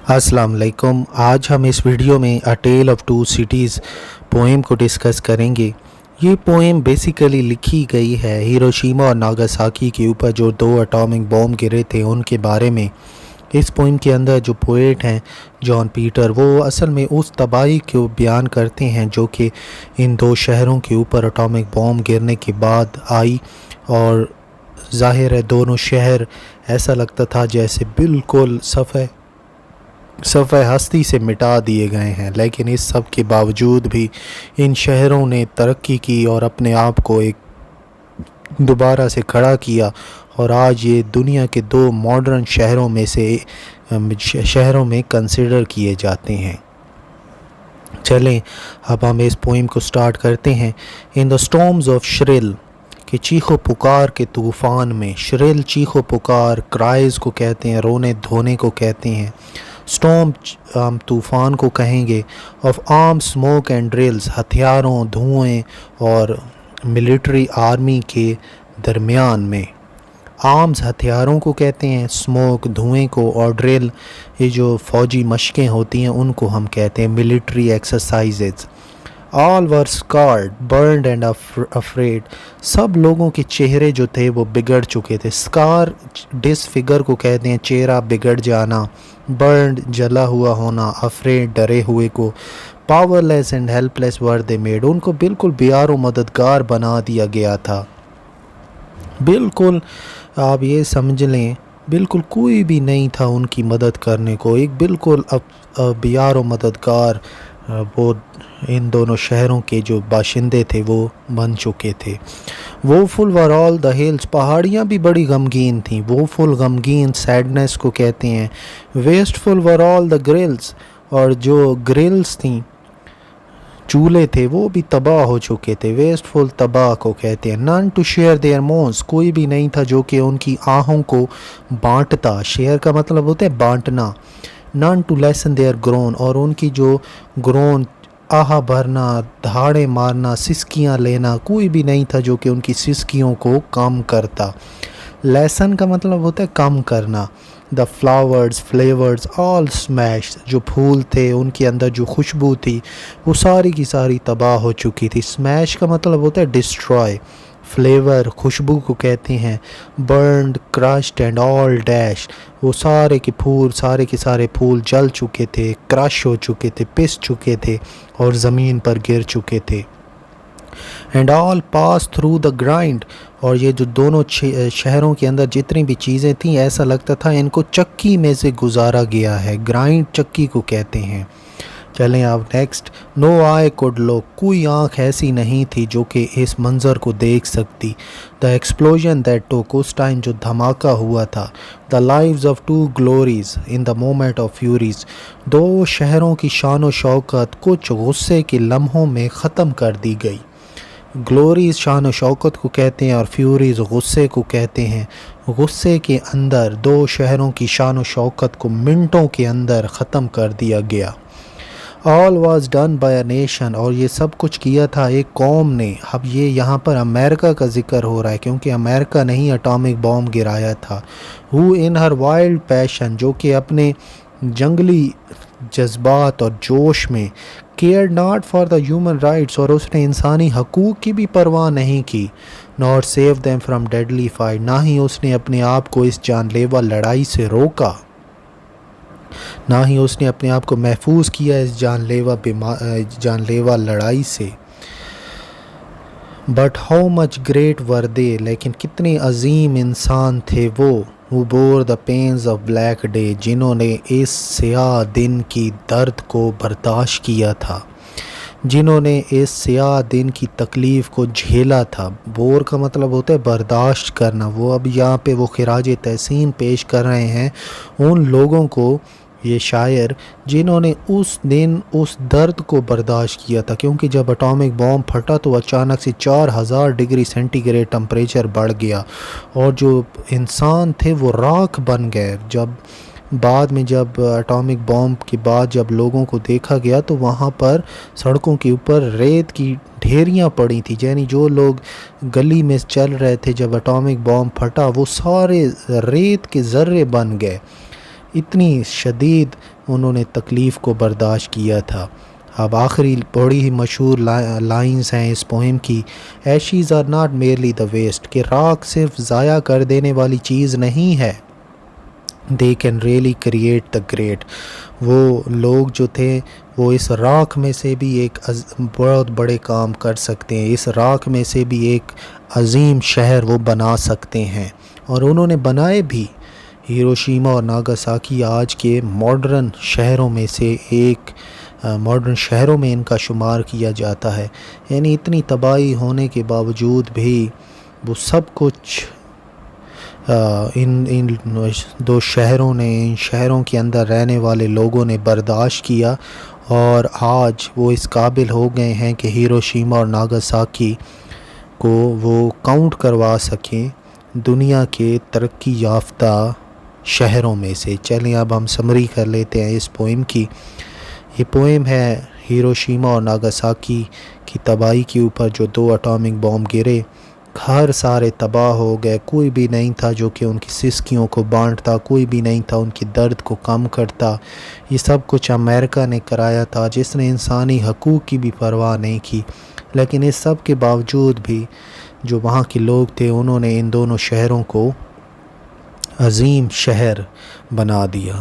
अस्सलाम वालेकुम। आज हम इस वीडियो में a tale of two cities poem को डिस्कस करेंगे। ये पोएम बेसिकली लिखी गई है हिरोशिमा और नागासाकी के ऊपर जो दो एटॉमिक बॉम्ब गिरे थे उनके बारे में। इस पोएम के अंदर जो पोएट हैं जॉन पीटर, वो असल में उस तबाही को बयान करते हैं जो कि इन दो शहरों के ऊपर एटॉमिक बॉम्ब गिरने के बाद आई। और ज़ाहिर है दोनों शहर ऐसा लगता था जैसे बिल्कुल सफ़े हस्ती से मिटा दिए गए हैं, लेकिन इस सब के बावजूद भी इन शहरों ने तरक्की की और अपने आप को एक दोबारा से खड़ा किया और आज ये दुनिया के दो मॉडर्न शहरों में कंसिडर किए जाते हैं। चलें अब हम इस पोइम को स्टार्ट करते हैं। In the storms of shrill, कि चीखो पुकार के तूफ़ान में। श्रिल चीखो पुकार, क्राइज़ को कहते हैं, रोने धोने को कहते हैं। स्टॉर्म हम तूफ़ान को कहेंगे। Of arm smoke and drills, हथियारों धुएँ और मिलिट्री आर्मी के दरमियान में। आर्म्स हथियारों को कहते हैं, स्मोक धुएँ को, और ड्रिल ये जो फ़ौजी मशक़ें होती हैं उनको हम कहते हैं military exercises. All were scared burned and afraid, सब लोगों के चेहरे जो थे वो बिगड़ चुके थे। स्कार डिसफिगर को कहते हैं चेहरा बिगड़ जाना, बर्नड जला हुआ होना, अफ्रेड डरे हुए को। Powerless and helpless were they made, उनको बिल्कुल बेयार मददगार बना दिया गया था। बिल्कुल आप ये समझ लें बिल्कुल कोई भी नहीं था उनकी मदद करने को, एक बिल्कुल बेयार मददगार वो इन दोनों शहरों के जो बाशिंदे थे वो बन चुके थे। वो full were all the hills, पहाड़ियाँ भी बड़ी गमगीन थीं, वो फुल गमगीन सैडनेस को कहते हैं। Wasteful were all the grills, और जो ग्रिल्स थीं चूल्हे थे वो भी तबाह हो चुके थे, वेस्टफुल तबाह को कहते हैं। नन टू शेयर देयर मोन्स, कोई भी नहीं था जो कि उनकी आहों को बांटता। शेयर का मतलब होता है बांटना। None to lesson their grown, और उनकी जो ग्रोन आहा भरना, दहाड़े मारना, सिसकियाँ लेना, कोई भी नहीं था जो कि उनकी सिसकियों को कम करता। लेसन का मतलब होता है कम करना। The flowers flavours all smash, जो फूल थे उनके अंदर जो खुशबू थी वो सारी की सारी तबाह हो चुकी थी। स्मैश का मतलब होता है डिस्ट्रॉय, फ्लेवर खुशबू को कहते हैं। Burned crushed and all dash, वो सारे के सारे फूल जल चुके थे, क्रश हो चुके थे, पिस चुके थे और ज़मीन पर गिर चुके थे। And all pass through the grind, और ये जो दोनों शहरों के अंदर जितनी भी चीज़ें थीं ऐसा लगता था इनको चक्की में से गुजारा गया है। ग्राइंड चक्की को कहते हैं। चलें अब next. No I could look, कोई आँख ऐसी नहीं थी जो कि इस मंज़र को देख सकती। द एक्सप्लोजन दैट टुक, उस टाइम जो धमाका हुआ था। The lives of two glories in the moment of furies, दो शहरों की शान व शौकत कुछ गुस्से के लम्हों में ख़त्म कर दी गई। ग्लोरीज शान व शौकत को कहते हैं और फ्यूरीज गुस्से को कहते हैं। गुस्से के अंदर दो शहरों की शान व शौकत को मिनटों के अंदर ख़त्म कर दिया गया। All was done by a nation, और ये सब कुछ किया था एक कौम ने। अब ये यहाँ पर अमेरिका का जिक्र हो रहा है क्योंकि अमेरिका ने ही एटॉमिक बॉम्ब गिराया था। Who in her wild passion, जो कि अपने जंगली जज्बात और जोश में। Care not for the human rights, और उसने इंसानी हकूक़ की भी परवाह नहीं की। Not save them from deadly fight, ना ही उसने अपने आप को इस जानलेवा लड़ाई से रोका, ना ही उसने अपने आप को महफूज किया इस जानलेवा लड़ाई से। बट हाउ मच ग्रेट वर दे, लेकिन कितने अजीम इंसान थे वो। Who bore the pains of black day, जिन्होंने इस स्याह दिन की दर्द को बर्दाश्त किया था, जिन्होंने इस स्याह दिन की तकलीफ़ को झेला था। बोर का मतलब होता है बर्दाश्त करना। वो अब यहाँ पे वो खिराज तहसीन पेश कर रहे हैं उन लोगों को, ये शायर, जिन्होंने उस दिन उस दर्द को बर्दाश्त किया था। क्योंकि जब एटॉमिक बॉम्ब फटा तो अचानक से 4000 डिग्री सेंटीग्रेड टेम्परेचर बढ़ गया और जो इंसान थे वो राख बन गए। जब बाद में जब एटॉमिक बॉम्ब के बाद जब लोगों को देखा गया तो वहाँ पर सड़कों के ऊपर रेत की ढेरियाँ पड़ी थी, यानी जो लोग गली में चल रहे थे जब एटॉमिक बॉम्ब फटा वो सारे रेत के ज़र्रे बन गए। اتنی شدید انہوں نے تکلیف کو برداشت کیا تھا۔ اب آخری بڑی ہی مشہور لائنز ہیں اس پوئم کی، ashes are not merely the waste, کہ راکھ صرف ضائع کر دینے والی چیز نہیں ہے، they can really create the great. وہ لوگ جو تھے وہ اس راکھ میں سے بھی ایک بہت بڑے کام کر سکتے ہیں، اس راکھ میں سے بھی ایک عظیم شہر وہ بنا سکتے ہیں، اور انہوں نے بنائے بھی۔ ہیروشیما اور ناگاساکی آج کے ماڈرن شہروں میں سے ایک ماڈرن شہروں میں ان کا شمار کیا جاتا ہے۔ یعنی اتنی تباہی ہونے کے باوجود بھی وہ سب کچھ ان دو شہروں نے، ان شہروں کے اندر رہنے والے لوگوں نے برداشت کیا، اور آج وہ اس قابل ہو گئے ہیں کہ ہیروشیما اور ناگاساکی کو وہ کاؤنٹ کروا سکیں دنیا کے ترقی یافتہ شہروں میں سے۔ چلیں اب ہم سمری کر لیتے ہیں اس پوئم کی۔ یہ پوئم ہے ہیروشیما اور ناگاساکی کی تباہی کے اوپر، جو 2 اٹامک بام گرے، گھر سارے تباہ ہو گئے، کوئی بھی نہیں تھا جو کہ ان کی سسکیوں کو بانٹتا، کوئی بھی نہیں تھا ان کی درد کو کم کرتا۔ یہ سب کچھ امریکہ نے کرایا تھا، جس نے انسانی حقوق کی بھی پرواہ نہیں کی، لیکن اس سب کے باوجود بھی جو وہاں کے لوگ تھے انہوں نے ان دونوں شہروں کو عظیم شہر بنا دیا۔